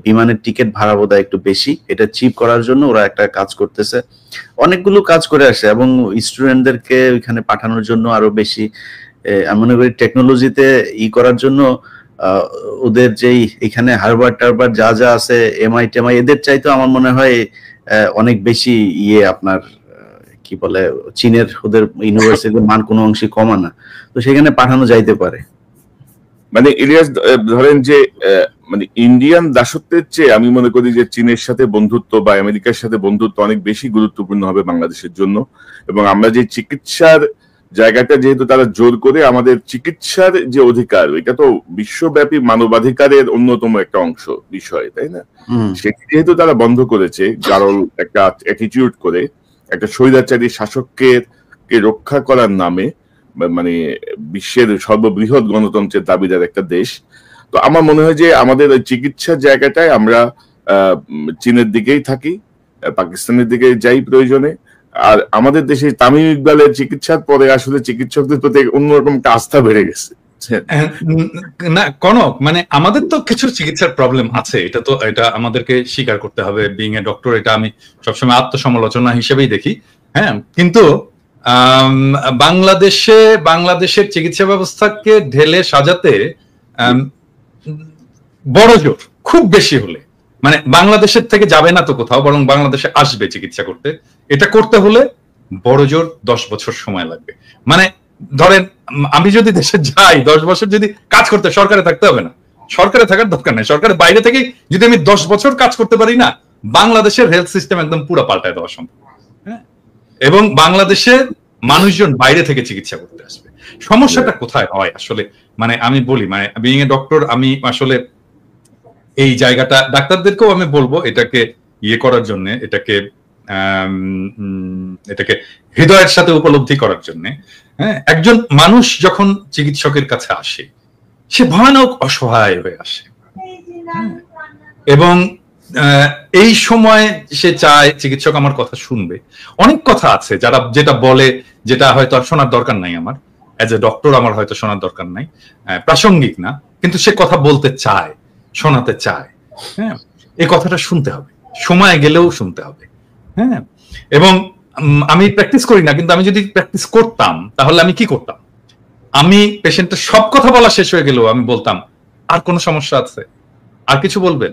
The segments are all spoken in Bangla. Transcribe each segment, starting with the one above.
বিমানের টিকিট ভাড়া বোধহয় একটু বেশি, এটা চিপ করার জন্য ওরা একটা কাজ করতেছে, অনেকগুলো কাজ করে আসে, এবং স্টুডেন্টদেরকে ওইখানে পাঠানোর জন্য আরো বেশি আমি মনে করি টেকনোলজিতে করার জন্য ওদের যেই এখানে হার্ভার্ড টারভার্ড যা যা আছে, এমআই এদের চাইতে আমার মনে হয় অনেক বেশি আপনার কি বলে চীনের ওদের ইউনিভার্সিটির মান কোনো অংশে কমা না, তো সেখানে পাঠানো যাইতে পারে। মানে ইলিয়াস ধরেন যে মানে ইন্ডিয়ান দাসত্বের চেয়ে আমি মনে করি যে চীনের সাথে বন্ধুত্ব বা আমেরিকার সাথে বন্ধুত্ব অনেক বেশি গুরুত্বপূর্ণ হবে বাংলাদেশের জন্য। এবং আমরা যে চিকিৎসার জায়গাটা যেহেতু তারা জোর করে আমাদের চিকিৎসার যে অধিকার, এটা তো বিশ্বব্যাপী মানবাধিকারের অন্যতম একটা অংশ বিষয়, তাই না? সেটি যেহেতু তারা বন্ধ করেছে গারল একটা অ্যাটিটিউড করে একটা স্বৈরাচারী শাসককে রক্ষা করার নামে, মানে বিশ্বের সর্ববৃহৎ গণতন্ত্রের দাবিদার একটা দেশ, তো আমার মনে হয় যে আমাদের ওই চিকিৎসার জায়গাটায় আমরা চীনের দিকেই থাকি, পাকিস্তানের দিকে যাই প্রয়োজনে। আর আমাদের দেশে তামিম ইকবালের চিকিৎসার পরে আসলে চিকিৎসকদের প্রতি অন্যরকম একটা আস্থা বেড়ে গেছে না কনক, মানে আমাদের তো কিছু চিকিৎসার প্রবলেম আছে, এটা আমাদেরকে স্বীকার করতে হবে। বিং এ ডক্টর, এটা আমি সবসময় আত্মসমালোচনা হিসেবেই দেখি। হ্যাঁ, কিন্তু বাংলাদেশের চিকিৎসা ব্যবস্থাকে ঢেলে সাজাতে বড় জোর খুব বেশি হলে, মানে বাংলাদেশের থেকে যাবে না তো কোথাও, বরং বাংলাদেশে আসবে চিকিৎসা করতে। এটা করতে হলে বড় জোর 10 বছর সময় লাগবে। মানে ধরেন আমি যদি দেশে যাই 10 বছর যদি কাজ করতে, সরকারে থাকতে হবে না, সরকারে থাকার দরকার নেই, সরকারের বাইরে থেকে যদি আমি 10 বছর কাজ করতে পারি না, বাংলাদেশের হেলথ সিস্টেম একদম পুরো পাল্টায় দেওয়া সম্ভব। হ্যাঁ, এবং বাংলাদেশের মানুষজন বাইরে থেকে চিকিৎসা করতে আসবে। সমস্যাটা কোথায় হয় আসলে, মানে আমি বলি, মানে বিং এ ডক্টর, আমি আসলে এই জায়গাটা ডাক্তারদেরকেও আমি বলবো এটাকে করার জন্য, এটাকে হৃদয়ের সাথে উপলব্ধি করার জন্য। হ্যাঁ, একজন মানুষ যখন চিকিৎসকের কাছে আসে, সে ভয়ানক অসহায় হয়ে আসে, এবং এই সময় সে চায় চিকিৎসক আমার কথা শুনবে। অনেক কথা আছে যেটা বলে, যেটা হয়তো শোনার দরকার নাই, আমার অ্যাজ এ ডক্টর আমার হয়তো শোনার দরকার নাই, প্রাসঙ্গিক না, কিন্তু সে কথা বলতে চায়, শোনাতে চায়। হ্যাঁ, এই কথাটা শুনতে হবে, সময় গেলেও শুনতে হবে। হ্যাঁ, এবং আমি প্র্যাকটিস করি না, কিন্তু আমি যদি প্র্যাকটিস করতাম তাহলে আমি কি করতাম, আমি পেশেন্টের সব কথা বলা শেষ হয়ে গেলেও আমি বলতাম, আর কোনো সমস্যা আছে, আর কিছু বলবেন,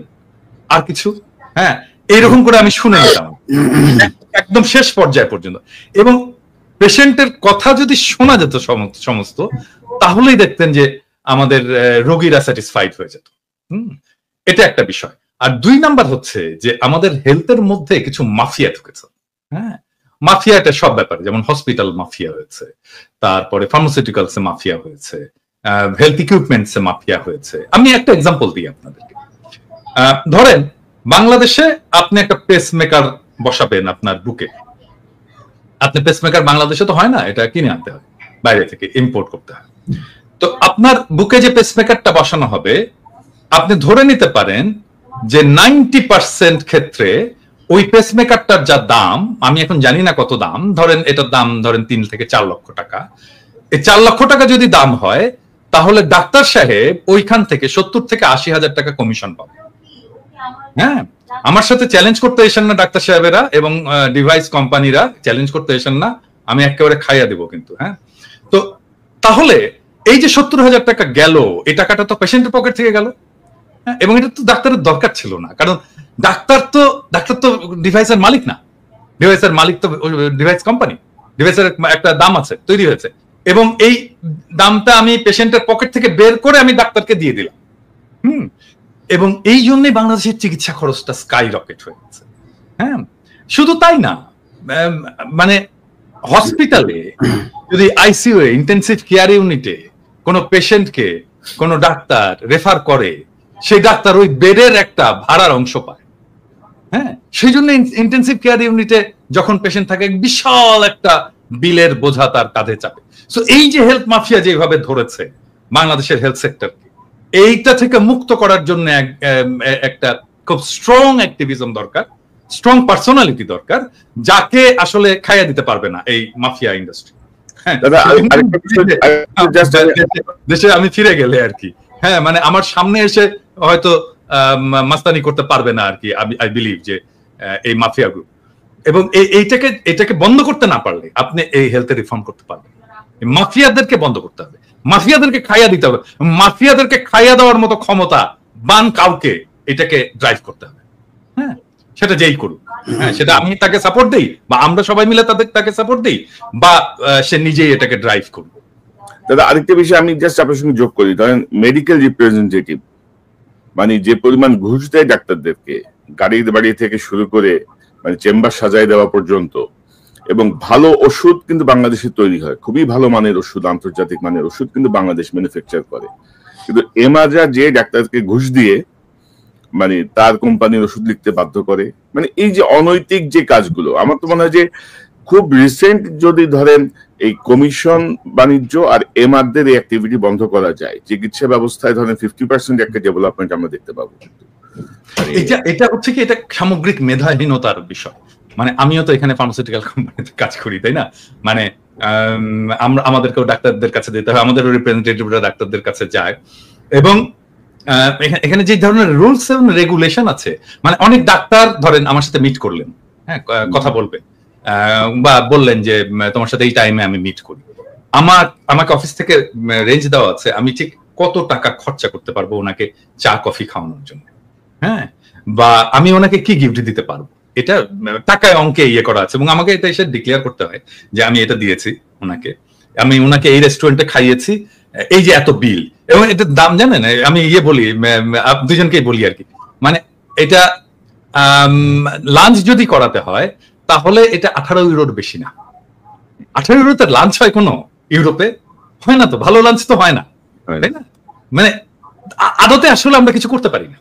আর কিছু? হ্যাঁ, এইরকম করে আমি শুনে নিতাম একদম শেষ পর্যায় পর্যন্ত। এবং পেশেন্টের কথা যদি শোনা যেত সমস্ত, তাহলেই দেখতেন যে আমাদের রোগীরা স্যাটিসফাইড হয়ে যেত। এটা একটা বিষয়। আর 2 নাম্বার হচ্ছে যে আমাদের হেলথের মধ্যে কিছু মাফিয়া ঢুকেছে। হ্যাঁ, মাফিয়া এটা সব ব্যাপারে, যেমন হসপিটাল মাফিয়া হয়েছে, তারপরে ফার্মাসিউটিক্যালস এ মাফিয়া হয়েছে, হেলথ ইকুইপমেন্টস এ মাফিয়া হয়েছে। আমি একটা এক্সাম্পল দিই আপনাদেরকে। ধরেন বাংলাদেশে আপনি একটা পেসমেকার বসাবেন আপনার বুকে, আপনি পেসমেকার বাংলাদেশে তো হয় না, এটা কিনে আনতে হয়, বাইরে থেকে ইম্পোর্ট করতে হয়। তো আপনার বুকে যে পেসমেকারটা বসানো হবে, আপনি ধরে নিতে পারেন যে 90% ক্ষেত্রে ওই পেসমেকারটার যা দাম, আমি এখন জানি না কত দাম, ধরেন এটার দাম ধরেন 3 থেকে 4 লক্ষ টাকা। এই 4 লক্ষ টাকা যদি দাম হয়, তাহলে ডাক্তার সাহেব ওইখান থেকে 70 থেকে 80 হাজার টাকা কমিশন পাবে। হ্যাঁ, আমার সাথে চ্যালেঞ্জ করতে এসেন না ডাক্তার সাহেবেরা এবং ডিভাইস কোম্পানিরা, চ্যালেঞ্জ করতে এসেন না, আমি একেবারে খাইয়া দিব কিন্তু। হ্যাঁ, তো তাহলে এই যে 70 হাজার টাকা গেল, এই টাকাটা তো পেশেন্টের পকেট থেকে গেল। এবং এটা তো ডাক্তারের দরকার ছিল না, কারণ ডাক্তার তো ডিভাইসের মালিক না, ডিভাইসের মালিক তো ডিভাইস কোম্পানি, ডিভাইসের একটা দাম আছে, তৈরি হয়েছে, এবং এই দামটা আমি পেশেন্টের পকেট থেকে বের করে আমি ডাক্তারকে দিয়ে দিলাম। এবং এই জন্যই বাংলাদেশের চিকিৎসা খরচটা স্কাই রকেট হয়ে গেছে। হ্যাঁ, শুধু তাই না, মানে হসপিটালে যদি আইসিইউ এ, ইন্টেনসিভ কেয়ার ইউনিটে কোনো পেশেন্টকে কোনো ডাক্তার রেফার করে, সেই ডাক্তার ওই বেডের একটা ভাড়ার অংশ পায়। হ্যাঁ, সেই জন্য ইন্টেনসিভ কেয়ার ইউনিটে যখন পেশেন্ট থাকে, বিশাল একটা বিলের বোঝা তার কাঁধে চাপে। সো এই যে হেলথ মাফিয়া যেভাবে ধরেছে বাংলাদেশের হেলথ সেক্টরকে, এইটা থেকে মুক্ত করার জন্য একটা খুব স্ট্রং অ্যাক্টিভিজম দরকার, স্ট্রং পার্সোনালিটি দরকার, যাকে আসলে খাইয়া দিতে পারবে না এই মাফিয়া ইন্ডাস্ট্রি। দেশে আমি ফিরে গেলে আর কি, হ্যাঁ, মানে আমার সামনে এসে হয়তো মাস্তানি করতে পারবে না আর কি, আই বিলিভ যে এই মাফিয়া গ্রুপ। এবং এইটাকে বন্ধ করতে না পারলে আপনি এই হেলথে রিফর্ম করতে পারবেন। মাফিয়াদেরকে বন্ধ করতে হবে, মাফিয়াদেরকে খাইয়া দিতে হবে, মাফিয়াদেরকে খাইয়া দেওয়ার মতো ক্ষমতা বান কাউকে এটাকে ড্রাইভ করতে হবে। হ্যাঁ, সেটা যেই করুক, হ্যাঁ, সেটা আমি তাকে সাপোর্ট দেই বা আমরা সবাই মিলে তাকে সাপোর্ট দেই বা সে নিজেই এটাকে ড্রাইভ করবে। দাদা আরেকটা বিষয় আমি জাস্ট আপনার সঙ্গে যোগ করি, ধরেন মেডিকেল রিপ্রেজেন্টেটিভ মানে যে পরিমাণ ঘুষ দেয় ডাক্তারদেরকে, বাড়ি থেকে শুরু করে মানে চেম্বার সাজায় দেওয়া পর্যন্ত, এবং ভালো ওষুধ কিন্তু বাংলাদেশে তৈরি হয়, খুবই ভালো মানের ওষুধ, আন্তর্জাতিক মানের ওষুধ কিন্তু বাংলাদেশ ম্যানুফ্যাকচার করে, কিন্তু এমাররা যে ডাক্তারকে ঘুষ দিয়ে মানে তার কোম্পানির ওষুধ লিখতে বাধ্য করে, মানে এই যে অনৈতিক যে কাজগুলো, আমার তো মনে হয় যে খুব রিসেন্ট যদি ধরেন এই কমিশন বাণিজ্য আর এমআরদের এই অ্যাক্টিভিটি বন্ধ করা যায়, চিকিৎসা ব্যবস্থায় ধরেন 50% একটা ডেভেলপমেন্ট আমরা দেখতে পাবো। এটা হচ্ছে কি, এটা সামগ্রিক মেধাহীনতার বিষয়। মানে আমিও তো এখানে ফার্মাসিউটিক্যাল কোম্পানিতে কাজ করি, তাই না? মানে আমাদেরকেও ডাক্তারদের কাছে যেতে হয়, আমাদেরও রিপ্রেজেন্টেটিভরা ডাক্তারদের কাছে যায়, এবং এখানে যে ধরনের রুলস এবং রেগুলেশন আছে, মানে অনেক ডাক্তার ধরেন আমার সাথে মিট করলেন, হ্যাঁ, কথা বলবে বা বললেন যে তোমার সাথে এই টাইমে আমি মিট করি, আমাকে অফিস থেকে রেঞ্জ দেওয়া আছে আমি ঠিক কত টাকা খরচা করতে পারবো ওনাকে চা কফি খাওয়ানোর জন্য, হ্যাঁ, বা আমি ওনাকে কি গিফট দিতে পারবো, এটা টাকায় অঙ্কে ইয়ে করা আছে, এবং আমাকে এটা এসে ডিক্লেয়ার করতে হয় যে আমি এটা দিয়েছি ওনাকে, আমি ওনাকে এই রেস্টুরেন্টে খাইয়েছি, এই যে এত বিল, এবং এটার দাম জানেন, আমি বলি দুজনকেই বলি আর কি, মানে এটা লাঞ্চ যদি করাতে হয় তাহলে এটা 18 ইউরোর বেশি না। 18 ইউরোতে লাঞ্চ হয় কোনো ইউরোপে? হয় না তো, ভালো লাঞ্চ তো হয় না, তাই না? মানে আদতে আসলে আমরা কিছু করতে পারি না,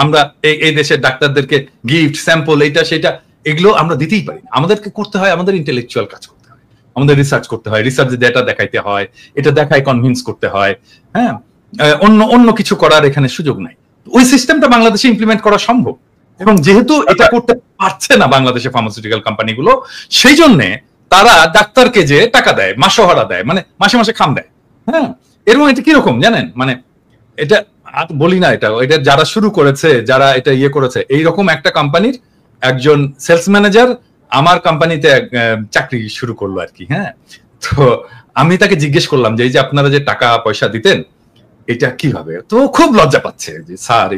আমরা এই দেশের ডাক্তারদেরকে গিফট, স্যাম্পল, এইটা সেটা এগুলো আমরা দিতেই পারি না। আমাদেরকে করতে হয়, আমাদের ইন্টেলেকচুয়াল কাজ করতে হয়, আমাদের রিসার্চ করতে হয়, রিসার্চ ডেটা দেখাইতে হয়, এটা দেখায় কনভিন্স করতে হয়, হ্যাঁ, অন্য কিছু করার এখানে সুযোগ নাই। ওই সিস্টেমটা বাংলাদেশে ইমপ্লিমেন্ট করা সম্ভব, এবং যেহেতু এটা করতে পারছে না বাংলাদেশে ফার্মাসিউটিক্যাল কোম্পানিগুলো, সেই জন্যে তারা ডাক্তারকে যে টাকা দেয়, মাসোহারা দেয়, মানে মাসে মাসে খাম দেয়, হ্যাঁ। এরকম এটা কিরকম জানেন, মানে এটা বলি না, এটা যারা শুরু করেছে, যারা এটা ইয়ে করেছে, এইরকম একটা কোম্পানির একজন সেলস ম্যানেজার আমার কোম্পানিতে চাকরি শুরু করলো আর কি, হ্যাঁ। তো আমি তাকে জিজ্ঞেস করলাম যে এই যে আপনারা যে টাকা পয়সা দিতেন এটা কিভাবে, তো খুব লজ্জা পাচ্ছে যে স্যার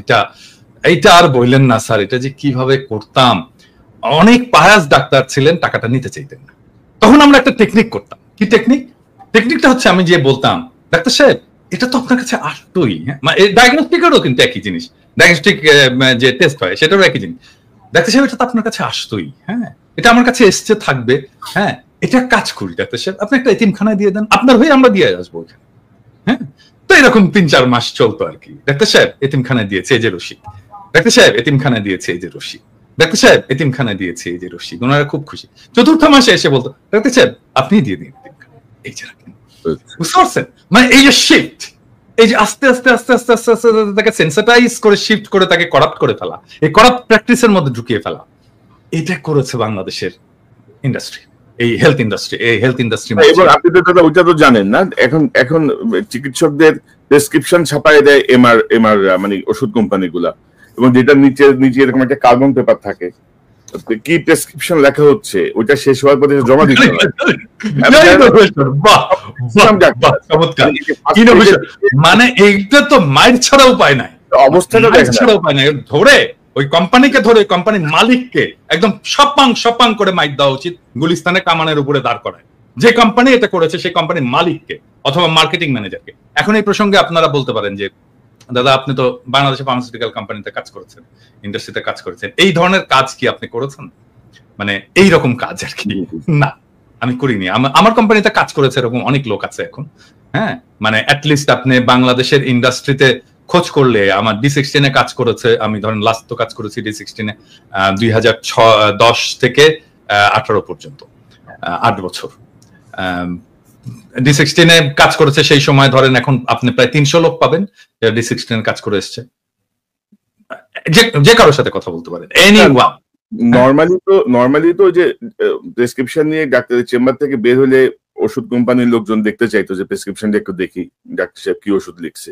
এইটা আর বললেন না স্যার, এটা যে কিভাবে করতাম, অনেক পায়াস ডাক্তার ছিলেন, টাকাটা নিতে চাইতেন না। তখন আমরা একটা টেকনিক করতাম। কি টেকনিকটা হচ্ছে আমি যে বলতাম, ডাক্তার সাহেব এটা তো আপনার কাছে আসতোই, ডায়াগনস্টিকেরও কিন্তু একই জিনিস, ডায়াগনস্টিক যে টেস্ট হয় সেটারও একই জিনিস, ডাক্তার সাহেব এটা তো আপনার কাছে আসতোই, হ্যাঁ, এটা আমার কাছে এসছে থাকবে, হ্যাঁ, এটা কাজ করি ডাক্তার সাহেব, আপনি একটা এতিমখানায় দিয়ে দেন, আপনার হয়ে আমরা দিয়ে আসবো ওখানে, হ্যাঁ। তো এরকম 3-4 মাস চলতো আর কি। ডাক্তার সাহেব এতিমখানায় দিয়েছে এই যে রশিদ, ডাক্তার সাহেব এতিমখানায় দিয়েছে এই যে রশিদ, ডাক্তার সাহেব এতিমখানায় দিয়েছে এই যে রশিদ, ওনারা খুব খুশি। 4র্থ মাসে এসে বলতো ডাক্তার সাহেব আপনি দিয়ে দিন এই যে রাখেন, বুঝতে পারছেন? মানে এই যে শিফট, এই যে আস্তে আস্তে আস্তে আস্তে আস্তে আস্তে তাকে সেন্সিটাইজ করে শিফট করে তাকে করাপ্ট করে ফেলা, এই করাপ্ট প্র্যাকটিসের মধ্যে ঢুকিয়ে ফেলা, এটা করেছে বাংলাদেশের ইন্ডাস্ট্রি, এই হেলথ ইন্ডাস্ট্রি। এবং আপনি তো দাদা ওইটা তো জানেন না, এখন চিকিৎসকদের প্রেসক্রিপশন ছাপায় দেয় এমআর মানে ওষুধ কোম্পানিগুলা, এবং যেটা নিচে এরকম একটা কার্বন পেপার থাকে, কি প্রেসক্রিপশন লেখা হচ্ছে ওইটা শেষ হওয়ার পরে জমা দিতে হয়। মানে এইটা তো মাইর ছাড়া উপায় নাই, অবস্থাটা ছাড়া উপায় নাই, ধরে ওই কোম্পানিকে ধরে কোম্পানির মালিককে একদম সপাং করে মাইক দেওয়া উচিত, গুলিস্তানে কামানের উপরে দাঁড় করায়। যে কোম্পানি এটা করেছে সেই কোম্পানির মালিককে অথবা মার্কেটিং ম্যানেজারকে। এখন এই প্রসঙ্গে আপনারা বলতে পারেন যে দাদা আপনি তো বাংলাদেশে ফার্মাসিউটিক্যাল কোম্পানিতে কাজ করেছেন, ইন্ডাস্ট্রিতে কাজ করেছেন, এই ধরনের কাজ কি আপনি করেছেন? মানে এই রকম কাজ আর কি না, আমি করিনি। আমার কোম্পানিতে কাজ করেছে এরকম অনেক লোক আছে এখন, হ্যাঁ। মানে অ্যাটলিস্ট আপনি বাংলাদেশের ইন্ডাস্ট্রিতে খোঁজ করলে আমার D16 কাজ করেছে, আমি ধরেন লাস্ট তো কাজ করেছি D16 2010 থেকে 18 পর্যন্ত 8 বছর D16 কাজ করেছে। সেই সময় ধরেন এখন আপনি প্রায় 300 লোক পাবেন D16 কাজ করে এসছে, যে কারোর সাথে কথা বলতে পারেন, নরমালি তো যে প্রেসক্রিপশন নিয়ে ডাক্তারের চেম্বার থেকে বের হলে ওষুধ কোম্পানির লোকজন দেখতে চাইতো যে প্রেসক্রিপশনটা একটু দেখি ডাক্তার সাহেব কি ওষুধ লিখছে।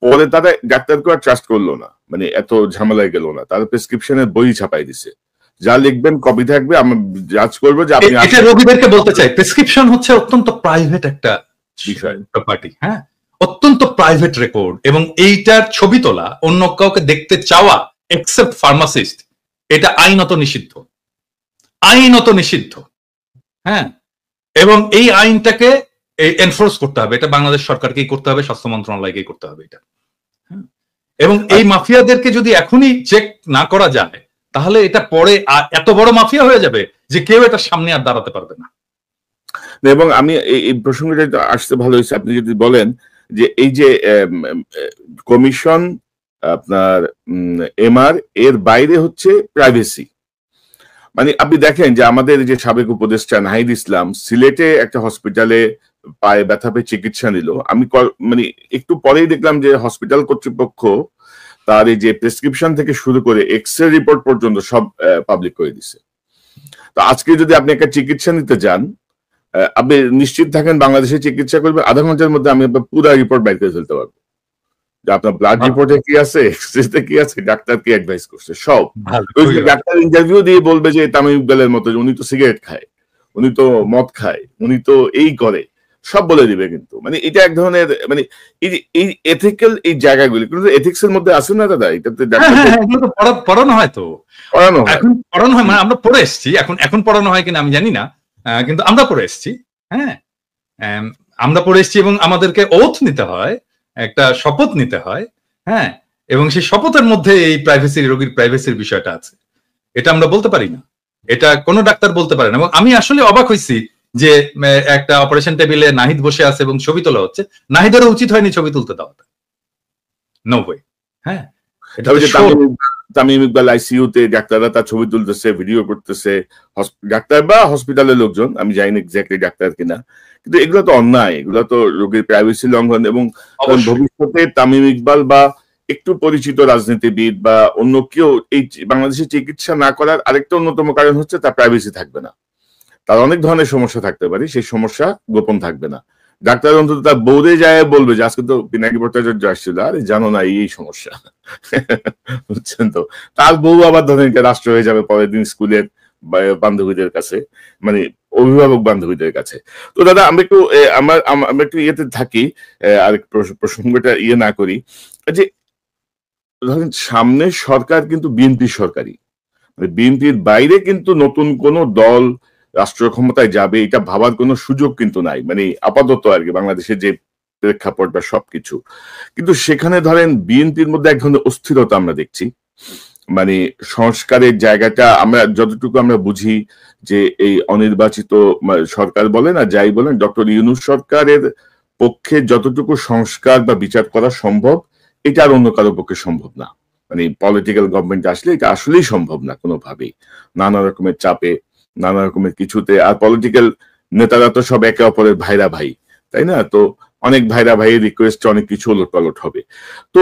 পরে তারা ডাক্তারকে আর ট্রাস্ট করলো না, মানে এত ঝামেলায় গেল না, তারা প্রেসক্রিপশনের বই ছাপাই দিছে, যা লিখবেন কপি থাকবে, আমি জাজ করবো যে আপনি। এটা রোগীদেরকে বলতে চাই, প্রেসক্রিপশন হচ্ছে অত্যন্ত প্রাইভেট একটা বিষয়, প্রপার্টি, হ্যাঁ, অত্যন্ত প্রাইভেট রেকর্ড, এবং এইটার ছবি তোলা অন্য কাউকে দেখতে চাওয়া এক্সেপ্ট ফার্মাসিস্ট, এটা আইনত নিষিদ্ধ, আইনত নিষিদ্ধ, হ্যাঁ। এবং এই আইনটাকে এনফোর্স করতে হবে, এটা বাংলাদেশ সরকারকেই করতে হবে, স্বাস্থ্য মন্ত্রণালয়কেই করতে হবে এটা, হ্যাঁ। এবং এই মাফিয়াদেরকে যদি এখনই চেক না করা যায়, তাহলে এটা পরে এত বড় মাফিয়া হয়ে যাবে যে কেউ এটা সামনে আর দাঁড়াতে পারবে না। এবং আমি এই প্রসঙ্গটা আসতে ভালো হয়েছে আপনি যদি বলেন যে এই যে কমিশন আপনার এমআর এর বাইরে হচ্ছে প্রাইভেসি। মানে আপনি দেখেন যে আমাদের যে সাবেক উপদেষ্টা নাহিদ ইসলাম সিলেটে একটা হসপিটালে পায়ে ব্যথা পেয়ে চিকিৎসা নিল, আমি মানে একটু পরেই দেখলাম যে হসপিটাল কর্তৃপক্ষ তার এই যে প্রেসক্রিপশন থেকে শুরু করে এক্স-রে রিপোর্ট পর্যন্ত সব পাবলিক করে দিছে। তো আজকে যদি আপনি একটা চিকিৎসা নিতে যান, আপনি নিশ্চিত থাকেন বাংলাদেশে চিকিৎসা করবে, আধা ঘন্টার মধ্যে আমি আপনার পুরো রিপোর্ট বের করে ফেলতে পারবো, যে আপনার ব্লাড রিপোর্টে কি আছে, এক্সরেতে কি আছে, ডাক্তার কি অ্যাডভাইস করছে সব। ডাক্তার ইন্টারভিউ দিয়ে বলবে যে তামিম ইকবালের মতো উনি তো সিগারেট খায়, উনি তো মদ খায়, উনি তো এই করে, সব বলে দিবে। কিন্তু মানে এটা এক ধরনের মানে এই এথিক্যাল এই জায়গাগুলি কিন্তু এথিক্স এর মধ্যে আছে না দাদা, এটাতে পড়ানো হয়, তো পড়ানো হয়, এখন পড়ানো হয়, মানে আমরা পড়ে এসেছি, এখন পড়ানো হয় কিনা আমি জানি না, কিন্তু আমরা পড়ে এসেছি, হ্যাঁ, আমরা পড়ে এসেছি, এবং আমাদেরকে ওথ নিতে হয়, একটা শপথ নিতে হয়, হ্যাঁ, এবং সেই শপথের মধ্যে এই প্রাইভেসি, রোগীর প্রাইভেসির বিষয়টা আছে, এটা আমরা বলতে পারি না, এটা কোনো ডাক্তার বলতে পারে না। এবং আমি আসলে অবাক হয়েছি যে একটা অপারেশন টেবিলে নাহিদ বসে আছে এবং ছবি তোলা হচ্ছে, নাহিদেরও উচিত হয়নি ছবি তুলতে দেওয়াটা, নো ওয়ে, হ্যাঁ। তামিম ইকবাল আইসিইউতে ডাক্তাররা তার ছবি তুলতেছে, ভিডিও করতেছে, ডাক্তার বা হসপিটালের লোকজন, আমি জানি না এক্স্যাক্টলি ডাক্তার কিনা, কিন্তু এগুলো তো অন্যায়, এগুলো তো রোগীর প্রাইভেসি লঙ্ঘন। এবং ভবিষ্যতে তামিম ইকবাল বা একটু পরিচিত রাজনীতিবিদ বা অন্য কেউ এই বাংলাদেশে চিকিৎসা না করার আরেকটা অন্যতম কারণ হচ্ছে তার প্রাইভেসি থাকবে না, তার অনেক ধরনের সমস্যা থাকতে পারে, সেই সমস্যা গোপন থাকবে না। ডাক্তার অন্তত তার বৌরে যায় বলবে যে আজকে তো পিনাকি ভট্টাচার্য আসছিল, আরে জানো না এই সমস্যা, বুঝছেন তো। তার বউ আবার ধরেন রাষ্ট্র হয়ে যাবে পরের দিন স্কুলের বান্ধবীদের কাছে, মানে অভিভাবক বান্ধবীদের কাছে। তো দাদা আমরা একটু ইয়েতে থাকি, আর প্রসঙ্গটা ইয়ে না করি, যে ধরেন সামনে সরকার কিন্তু বিএনপি সরকারি, মানে বিএনপির বাইরে কিন্তু নতুন কোন দল রাষ্ট্র ক্ষমতায় যাবে এটা ভাবার কোনো সুযোগ কিন্তু নাই, মানে আপাতত আর কি বাংলাদেশের যে প্রেক্ষাপট বা সবকিছু। কিন্তু সেখানে ধরেন বিএনপির মধ্যে এক ধরনের অস্থিরতা আমরা দেখছি, মানে সংস্কারের জায়গাটা আমরা যতটুকু আমরা বুঝি যে এই অনির্বাচিত সরকার বলেন আর যাই বলেন, ডক্টর ইউনূস সরকারের পক্ষে যতটুকু সংস্কার বা বিচার করা সম্ভব এটা আর অন্য কারো পক্ষে সম্ভব না। মানে পলিটিক্যাল গভর্নমেন্ট আসলে এটা আসলেই সম্ভব না কোনোভাবেই, নানা রকমের চাপে, নানা রকমের কিছুতে। আর পলিটিক্যাল নেতারা তো সব একে অপরের ভাইরা ভাই, তাই না? তো অনেক ভাইরা ভাইয়ের রিকোয়েস্ট অনেক কিছু ওলটপালট হবে। তো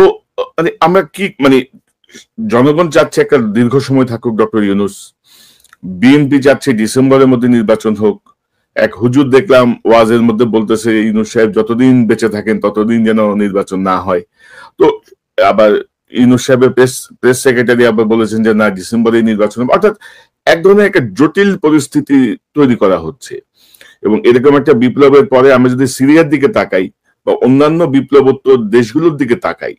মানে আমরা কি মানে জনগণ চাচ্ছে একটা দীর্ঘ সময় থাকুক ডক্টর ইউনূস, বিএনপি চাচ্ছে ডিসেম্বরের মধ্যে নির্বাচন হোক। এক হুজুর দেখলাম ওয়াজের মধ্যে বলতেছে ইউনূস সাহেব যতদিন বেঁচে থাকেন ততদিন যেন নির্বাচন না হয়। তো আবার ইউনূস সাহেবের প্রেস সেক্রেটারি আবার বলেছেন যে না ডিসেম্বরে নির্বাচন হবে। অর্থাৎ এক ধরনের একটা জটিল পরিস্থিতি তৈরি করা হচ্ছে। এবং এরকম একটা বিপ্লবের পরে আমরা যদি সিরিয়ার দিকে তাকাই বা অন্যান্য বিপ্লবোত্তর দেশগুলোর দিকে তাকাই,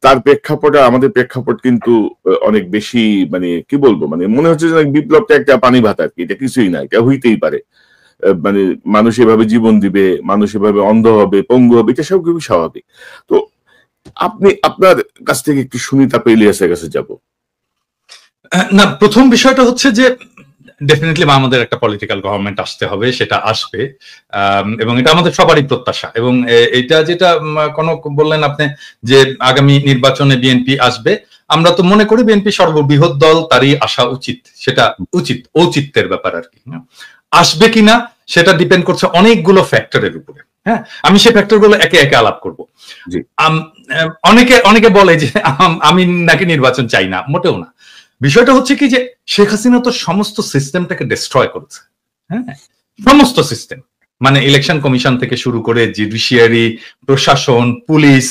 তার প্রেক্ষাপটে আমাদের প্রেক্ষাপট কিন্তু অনেক বেশি, মানে কি বলবো, মানে মনে হচ্ছে যে বিপ্লবটা একটা পানি ভাত আর কি, এটা কিছুই না, এটা হইতেই পারে। মানে মানুষ এভাবে জীবন দিবে, মানুষ এভাবে অন্ধ হবে, পঙ্গু হবে, এটা সব খুবই স্বাভাবিক। তো আপনি আপনার কাছ থেকে একটু শুনি, তারপর ইলিয়াসের কাছে যাব। না, প্রথম বিষয়টা হচ্ছে যে ডেফিনেটলি আমাদের একটা পলিটিক্যাল গভর্নমেন্ট আসতে হবে, সেটা আসবে, এবং এটা আমাদের সবারই প্রত্যাশা। এবং এটা যেটা কোন বললেন আপনি যে আগামী নির্বাচনে বিএনপি আসবে, আমরা তো মনে করি বিএনপি সর্ববৃহৎ দল, তারই আসা উচিত, সেটা ঔচিত্যের ব্যাপার আর কি। আসবে কিনা সেটা ডিপেন্ড করছে অনেকগুলো ফ্যাক্টরের উপরে। হ্যাঁ, আমি সেই ফ্যাক্টর গুলো একে একে আলাপ করবো। অনেকে বলে যে আমি নাকি নির্বাচন চাই না, মোটেও না। বিষয়টা হচ্ছে কি যে শেখ হাসিনা তো সমস্ত সিস্টেমটাকে ডিস্ট্রয় করেছে, হ্যাঁ, সমস্ত সিস্টেম, মানে ইলেকশন কমিশন থেকে শুরু করে জুডিশিয়ারি, প্রশাসন, পুলিশ,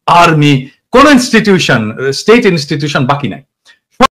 আর্মি, কোন ইনস্টিটিউশন, স্টেট ইনস্টিটিউশন বাকি নাই।